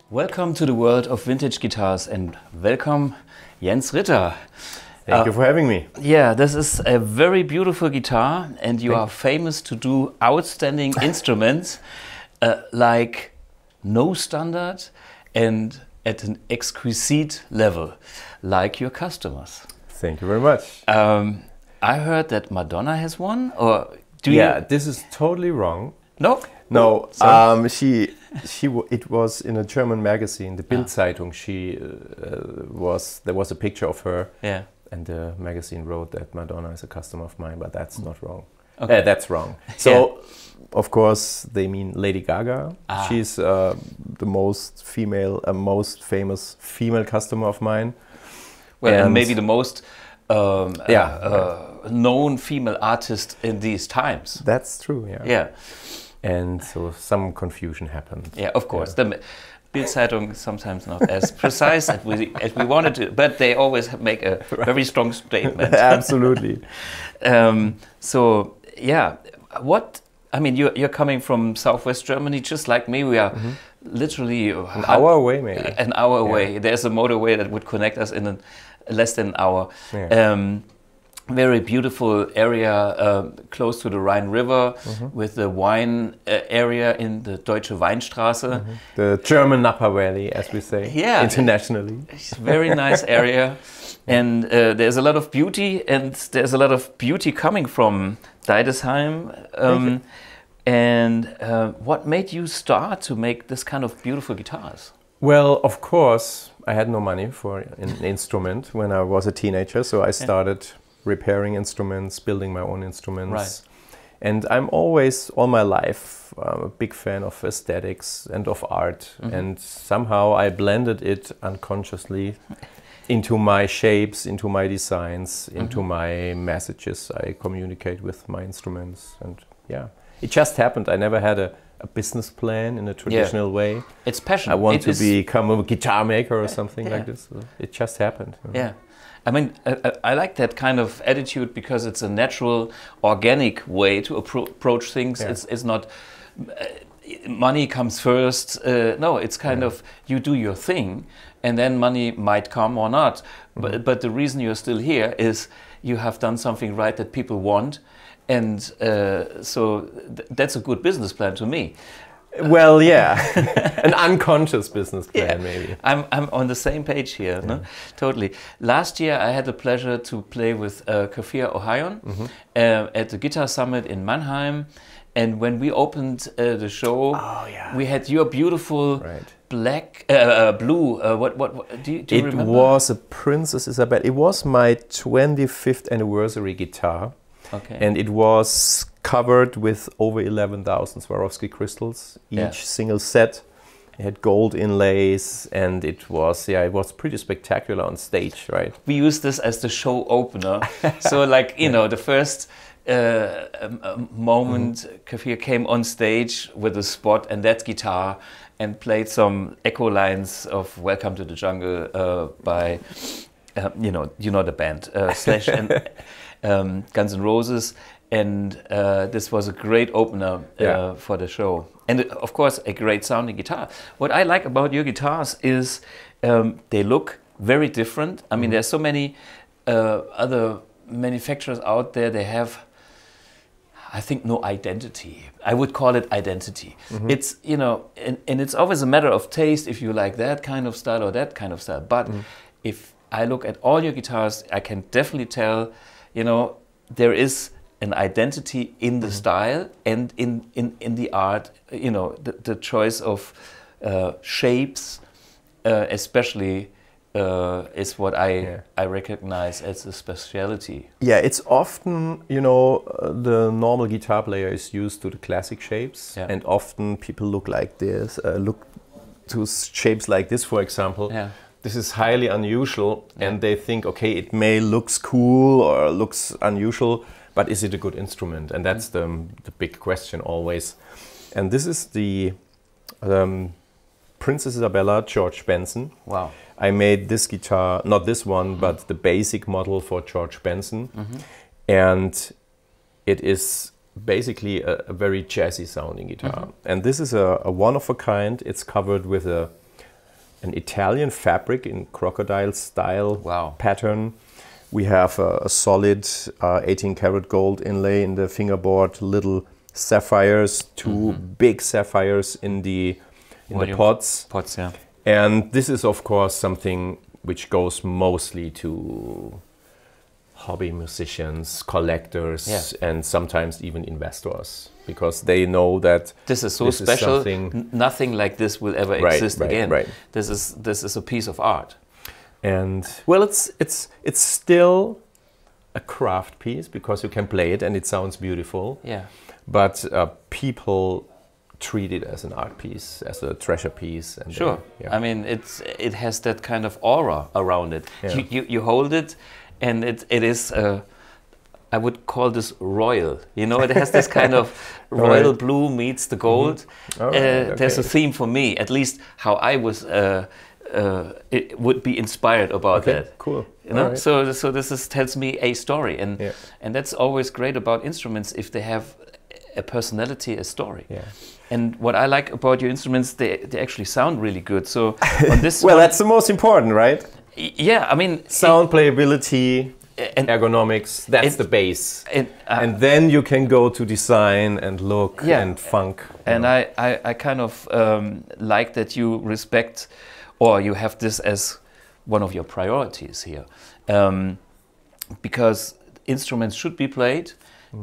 Welcome to the world of vintage guitars and welcome Jens Ritter. Thank you for having me. Yeah, this is a very beautiful guitar and you are famous to do outstanding instruments like no standard and at an exquisite level like your customers. Thank you very much. I heard that Madonna has one, or do you? Yeah, this is totally wrong. No? No, it was in a German magazine, the Bild Zeitung. There was a picture of her, and the magazine wrote that Madonna is a customer of mine, but that's not wrong. Okay. That's wrong. So, of course, they mean Lady Gaga. She's the most famous female customer of mine. Well, and maybe the most known female artist in these times. That's true. Yeah. And so some confusion happened. Yeah, of course. The Bild Zeitung is sometimes not as precise as we wanted to, but they always make a very strong statement. Absolutely. So yeah, you're coming from Southwest Germany, just like me. We are literally an hour away, maybe. An hour away. There's a motorway that would connect us in less than an hour. Yeah. Very beautiful area close to the Rhine River with the wine area in the Deutsche Weinstraße. The German Napa Valley, as we say, internationally. It's a very nice area. And there's a lot of beauty, and there's a lot of beauty coming from Deidesheim. What made you start to make this kind of beautiful guitars? Well, of course, I had no money for an instrument when I was a teenager, so I started repairing instruments, building my own instruments. Right. And I'm always, all my life, a big fan of aesthetics and of art. And somehow I blended it unconsciously into my shapes, into my designs, into my messages I communicate with my instruments. And yeah, it just happened. I never had a business plan in a traditional way. It's passion. I want to become a guitar maker or something like this. It just happened. Yeah. I mean, I like that kind of attitude because it's a natural, organic way to approach things. Yeah. It's not money comes first. No, it's kind of you do your thing, and then money might come or not. But the reason you're still here is you have done something right that people want, and so that's a good business plan to me. Well, yeah, an unconscious business plan, maybe. I'm on the same page here, no? Totally. Last year I had the pleasure to play with Kafir Ohayon at the Guitar Summit in Mannheim, and when we opened the show, we had your beautiful blue. What do you remember? It was a Princess Isabel. It was my 25th anniversary guitar. Okay. And it was covered with over 11,000 Swarovski crystals, each single set. It had gold inlays, and it was pretty spectacular on stage, right? We used this as the show opener. So like, you know, the first moment Kafir came on stage with a spot and that guitar and played some echo lines of Welcome to the Jungle by, you know the band, Slash and Guns N' Roses, and this was a great opener for the show. And of course, a great sounding guitar. What I like about your guitars is they look very different. I mean, there's so many other manufacturers out there. They have, I think, no identity. I would call it identity. It's, you know, and it's always a matter of taste if you like that kind of style or that kind of style. But if I look at all your guitars, I can definitely tell, you know, there is an identity in the style and in the art. You know, the choice of shapes, especially, is what I recognize as a specialty. Yeah, it's often, you know, the normal guitar player is used to the classic shapes, and often people look like this, look to shapes like this, for example. This is highly unusual, and they think, okay, it may looks cool or looks unusual, but is it a good instrument? And that's the big question always. And this is the Princess Isabella, George Benson. Wow. I made this guitar, not this one, but the basic model for George Benson. And it is basically a very jazzy sounding guitar. And this is a one of a kind. It's covered with an Italian fabric in crocodile style pattern. We have a solid 18 karat gold inlay in the fingerboard, little sapphires, two big sapphires in the pots. Yeah. And this is of course something which goes mostly to hobby musicians, collectors, and sometimes even investors, because they know that this is so special. Nothing like this will ever exist again. This is a piece of art. And well, it's still a craft piece because you can play it and it sounds beautiful. Yeah. But people treat it as an art piece, as a treasure piece. And sure. I mean, it has that kind of aura around it. Yeah. You hold it, and it is. I would call this royal. You know, it has this kind of royal blue meets the gold. There's a theme for me, at least how I was. It would be inspired about that. Cool. You know, so this tells me a story, and that's always great about instruments if they have a personality, a story. Yeah. And what I like about your instruments, they actually sound really good. So on this well, that's the most important, right? Yeah, I mean sound, playability, and ergonomics. That's the base. And then you can go to design and look and funk. And I kind of like that you respect, or you have this as one of your priorities here, because instruments should be played,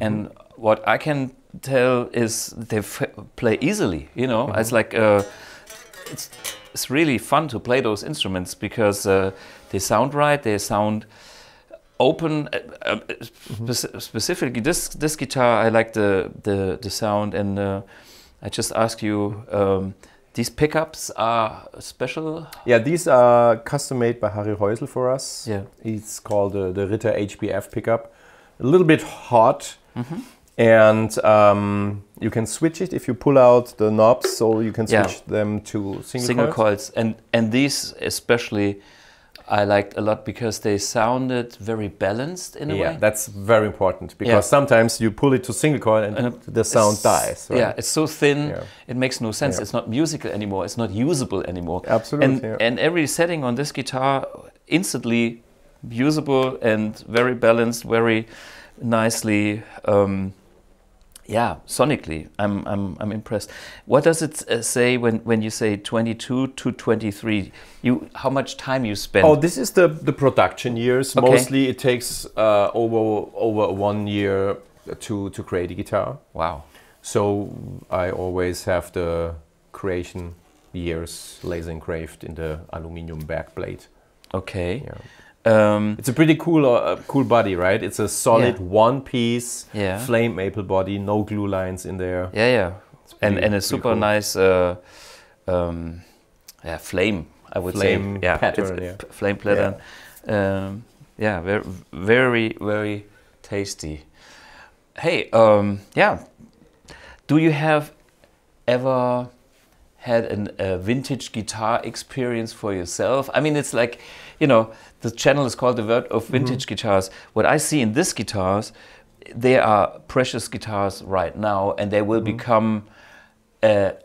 and what I can tell is they play easily. You know, it's like it's really fun to play those instruments because they sound right, they sound open. Specifically, this guitar, I like the sound, and I just ask you. These pickups are special? Yeah, these are custom made by Harry Häusl for us. Yeah. It's called the Ritter HBF pickup. A little bit hot. And you can switch it if you pull out the knobs, so you can switch them to single coils. And these especially I liked a lot because they sounded very balanced in a way. Yeah, that's very important because sometimes you pull it to single coil and the sound dies. Right? Yeah, it's so thin, it makes no sense. It's not musical anymore, it's not usable anymore. Absolutely. And every setting on this guitar instantly usable and very balanced, very nicely. Sonically, I'm impressed. What does it say when you say 22 to 23? How much time you spend? Oh, this is the production years. Okay. Mostly, it takes over 1 year to create a guitar. Wow! So I always have the creation years laser engraved in the aluminium backplate. Okay. Yeah. It's a pretty cool body, right? It's a solid one-piece flame maple body, no glue lines in there. Yeah. And a super nice flame, I would say. Pattern, flame pattern. Yeah, very, very, very tasty. Hey, do you have ever had a vintage guitar experience for yourself? I mean, it's like, you know, the channel is called The World of Vintage Guitars. What I see in these guitars, they are precious guitars right now, and they will become the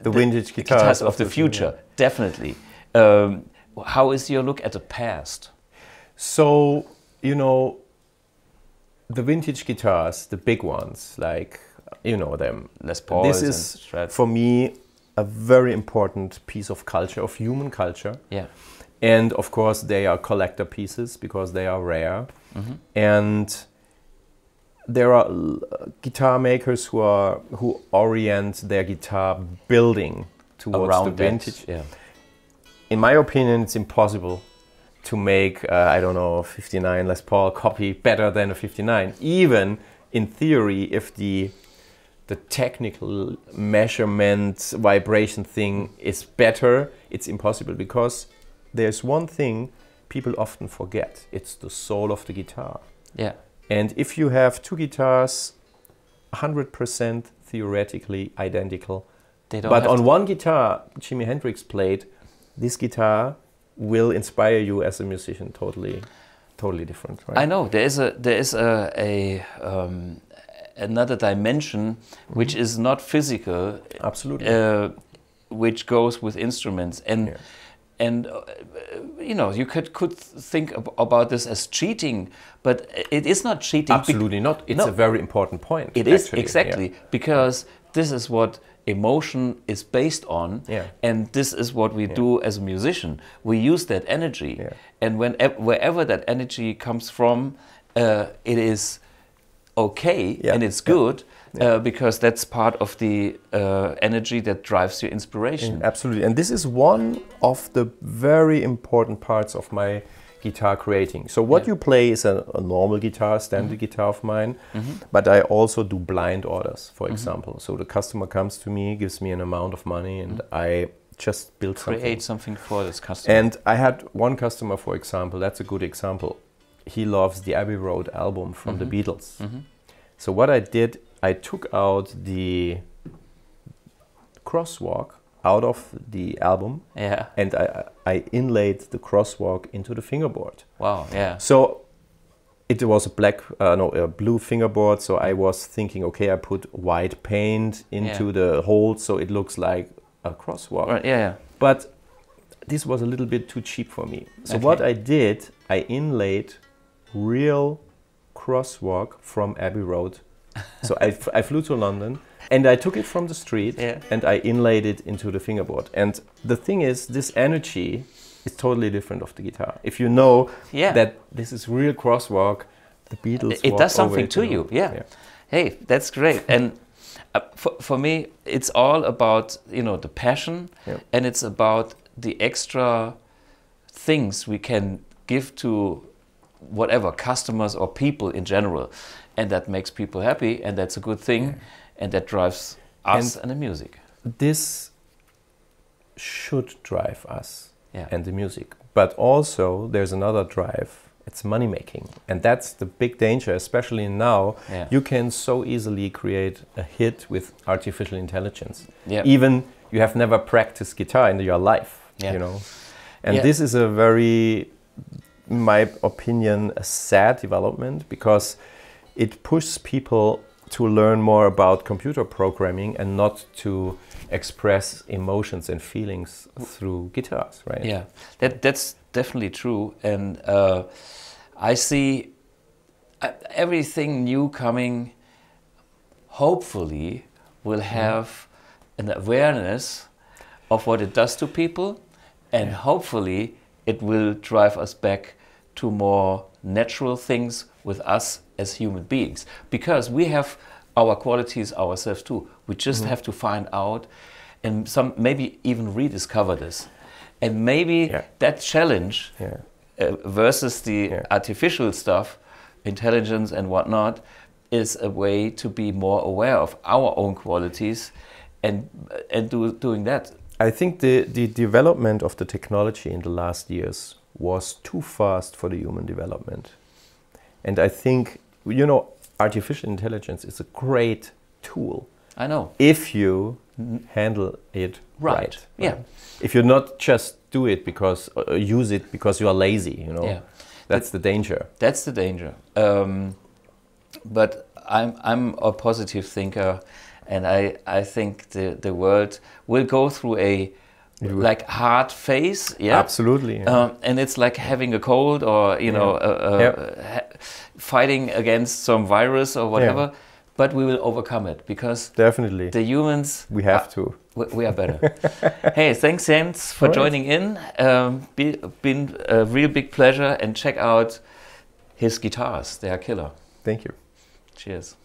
vintage guitars of the future, definitely. How is your look at the past? So, you know, the vintage guitars, the big ones, like, you know them. Les Pauls. This is, for me, a very important piece of culture, of human culture. Yeah. And of course they are collector pieces because they are rare. And there are guitar makers who orient their guitar building towards the vintage. In my opinion, it's impossible to make I don't know, a 59 Les Paul copy better than a 59. Even in theory, if the technical measurement vibration thing is better, it's impossible because there's one thing people often forget. It's the soul of the guitar. Yeah. And if you have two guitars 100% theoretically identical, They don't. But on one guitar, Jimi Hendrix played, this guitar will inspire you as a musician totally different, right? I know there is another dimension which is not physical. Absolutely. Which goes with instruments, and you know, you could think about this as cheating, but it is not cheating. Absolutely not. It's a very important point. It is exactly because this is what emotion is based on, and this is what we do as a musician. We use that energy, and wherever that energy comes from, it is okay and it's good. Because that's part of the energy that drives your inspiration. Absolutely, and this is one of the very important parts of my guitar creating. So what you play is a normal guitar, standard guitar of mine, but I also do blind orders, for example. So the customer comes to me, gives me an amount of money, and I just build something. Create something for this customer. And I had one customer, for example, that's a good example. He loves the Abbey Road album from the Beatles. So what I did, I took out the crosswalk out of the album, and I inlaid the crosswalk into the fingerboard. Wow! Yeah. So it was a blue fingerboard. So I was thinking, okay, I put white paint into the hole, so it looks like a crosswalk. Right. Yeah. But this was a little bit too cheap for me. So what I did, I inlaid real crosswalk from Abbey Road. So I flew to London and I took it from the street and I inlaid it into the fingerboard. And the thing is, this energy is totally different of the guitar. If you know that this is real crosswalk, the Beatles it does something to you. Yeah. Hey, that's great. And for me, it's all about, you know, the passion, and it's about the extra things we can give to whatever customers or people in general, and that makes people happy, and that's a good thing, and that drives us and the music. This should drive us and the music, but also there's another drive. It's money making, and that's the big danger, especially now. You can so easily create a hit with artificial intelligence. Even you have never practiced guitar in your life, you know. And this is a very, in my opinion, a sad development, because it pushes people to learn more about computer programming and not to express emotions and feelings through guitars, right? Yeah, that's definitely true. And I see everything new coming, hopefully, will have an awareness of what it does to people, and hopefully it will drive us back to more natural things with us as human beings, because we have our qualities ourselves too. We just have to find out and maybe even rediscover this. And maybe that challenge versus the artificial stuff, intelligence and whatnot, is a way to be more aware of our own qualities and doing that. I think the development of the technology in the last years was too fast for the human development. And I think, you know, artificial intelligence is a great tool. I know. If you handle it right. Yeah. If you not just do it because, use it because you are lazy, you know. Yeah. That's the danger. That's the danger. But I'm a positive thinker, and I think the world will go through a like hard phase, absolutely, and it's like having a cold, or you know, fighting against some virus or whatever. But we will overcome it, because definitely the humans, we have to. We are better. Hey, thanks, Jens, for joining in. Been a real big pleasure, and check out his guitars; they are killer. Thank you. Cheers.